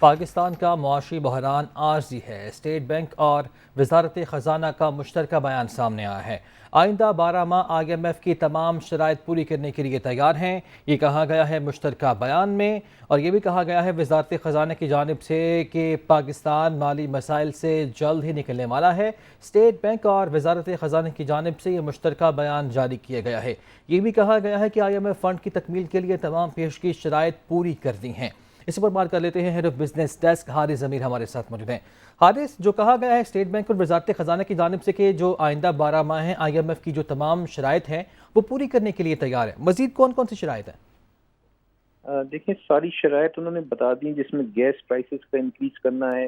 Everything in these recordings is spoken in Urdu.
پاکستان کا معاشی بحران عارضی ہے۔ اسٹیٹ بینک اور وزارت خزانہ کا مشترکہ بیان سامنے آیا ہے۔ آئندہ 12 ماہ IMF کی تمام شرائط پوری کرنے کے لیے تیار ہیں، یہ کہا گیا ہے مشترکہ بیان میں۔ اور یہ بھی کہا گیا ہے وزارت خزانہ کی جانب سے کہ پاکستان مالی مسائل سے جلد ہی نکلنے والا ہے۔ اسٹیٹ بینک اور وزارت خزانہ کی جانب سے یہ مشترکہ بیان جاری کیا گیا ہے۔ یہ بھی کہا گیا ہے کہ IMF فنڈ کی تکمیل کے لیے تمام پیشگی شرائط پوری کر دی ہیں۔ اس پر بات کر لیتے ہیں head of business desk Haris Zameer ہمارے ساتھ موجود ہیں۔ حارث، جو کہا گیا ہے اسٹیٹ بینک اور وزارت خزانہ کی جانب سے کہ جو آئندہ 12 ماہ ہیں IMF کی جو تمام شرائط ہیں وہ پوری کرنے کے لیے تیار ہے، مزید کون کون سی شرائط ہیں؟ دیکھیں، ساری شرائط انہوں نے بتا دی، جس میں گیس پرائسز کا انکریز کرنا ہے،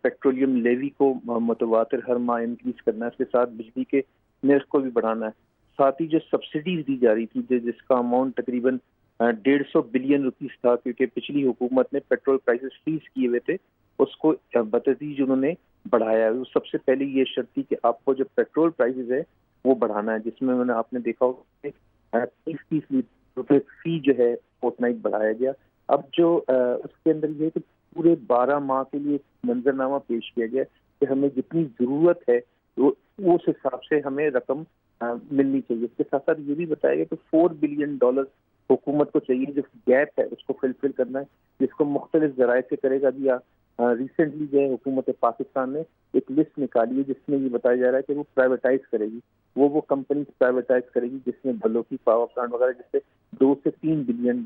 پیٹرولیم لیوی کو متواتر ہر ماہ انکریز کرنا ہے، اس کے ساتھ بجلی کے نرخ کو بھی بڑھانا ہے، ساتھ ہی جو سبسڈیز دی جا رہی تھی جس کا اماؤنٹ تقریباً 150 بلین روپیز تھا، کیونکہ پچھلی حکومت نے پیٹرول پرائسز فریز کیے ہوئے تھے، اس کو بتدریج انہوں نے بڑھایا ہے۔ سب سے پہلے یہ شرط تھی کہ آپ کو جو پیٹرول پرائسز ہے وہ بڑھانا ہے، جس میں آپ نے دیکھا ہوگا 30 روپے فی جو ہے فورتنائٹ بڑھایا گیا۔ اب جو اس کے اندر یہ ہے کہ پورے 12 ماہ کے لیے منظرنامہ پیش کیا گیا کہ ہمیں جتنی ضرورت ہے وہ اس حساب سے ہمیں رقم ملنی چاہیے۔ اس کے ساتھ ساتھ یہ بھی بتایا گیا کہ $4 بلین حکومت کو چاہیے، جو گیپ ہے اس کو فلفل کرنا ہے، جس کو مختلف ذرائع سے کرے گا۔ بھی ریسنٹلی جو ہے حکومت پاکستان نے ایک لسٹ نکالی ہے جس میں یہ بتایا جا رہا ہے کہ وہ پرائیویٹائز کرے گی، وہ کمپنی پرائیویٹائز کرے گی جس میں بلوکی پاور پلانٹ وغیرہ، جس سے $2 سے $3 بلین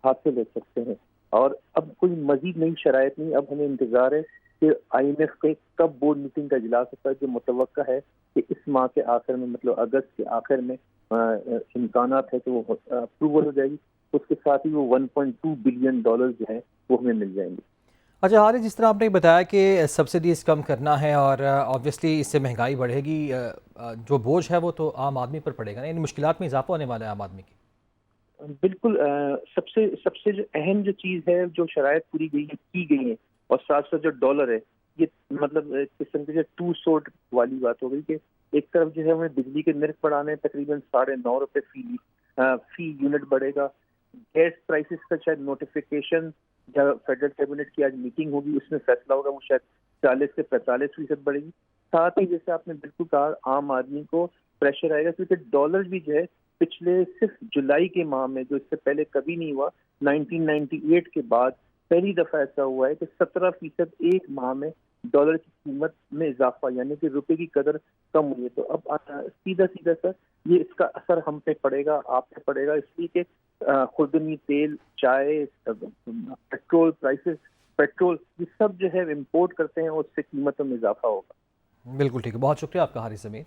حاصل ہو سکتے ہیں۔ اور اب کوئی مزید نئی شرائط نہیں، اب ہمیں انتظار ہے کہ IMF کے کب بورڈ میٹنگ کا اجلاس ہوتا ہے، جو متوقع ہے کہ اس ماہ کے آخر میں، مطلب اگست کے آخر میں امکانات ہے کہ وہ اپروول ہو جائے گی۔ اس کے ساتھ ہی وہ $1.2 بلین جو ہیں وہ ہمیں مل جائیں گے۔ اچھا حارث، جس طرح آپ نے بتایا کہ سبسڈیز کم کرنا ہے اور آبویسلی اس سے مہنگائی بڑھے گی، جو بوجھ ہے وہ تو عام آدمی پر پڑے گا، یعنی مشکلات میں اضافہ ہونے والا ہے عام آدمی کی۔ بالکل، سب سے جو اہم جو چیز ہے، جو شرائط پوری کی گئی ہیں، اور ساتھ ساتھ جو ڈالر ہے، یہ مطلب ایک قسم کی ٹو سورڈ والی بات ہو گئی کہ ایک طرف جو ہے ہمیں بجلی کے نرخ بڑھانے تقریباً $9.5 فی یونٹ بڑھے گا۔ گیس پرائسز کا شاید نوٹیفیکیشن فیڈرل کیبنٹ کی آج میٹنگ ہوگی، اس میں فیصلہ ہوگا، وہ شاید 40 سے 45% بڑھے گی۔ ساتھ ہی جیسے آپ نے بالکل کہا، عام آدمی کو پریشر آئے گا، کیونکہ ڈالر بھی جو ہے پچھلے صرف جولائی کے ماہ میں، جو اس سے پہلے کبھی نہیں ہوا، 1998 کے بعد پہلی دفعہ ایسا ہوا ہے کہ 17% ایک ماہ میں ڈالر کی قیمت میں اضافہ، یعنی کہ روپے کی قدر کم ہوئی ہے۔ تو اب سیدھا سر یہ اس کا اثر ہم پہ پڑے گا، آپ پہ پڑے گا، اس لیے کہ خوردنی تیل، چائے، پیٹرول پرائسز، پیٹرول یہ سب جو ہے امپورٹ کرتے ہیں، اور اس سے قیمتوں میں اضافہ ہوگا۔ بالکل ٹھیک ہے، بہت شکریہ آپ کا حارث ضمیر۔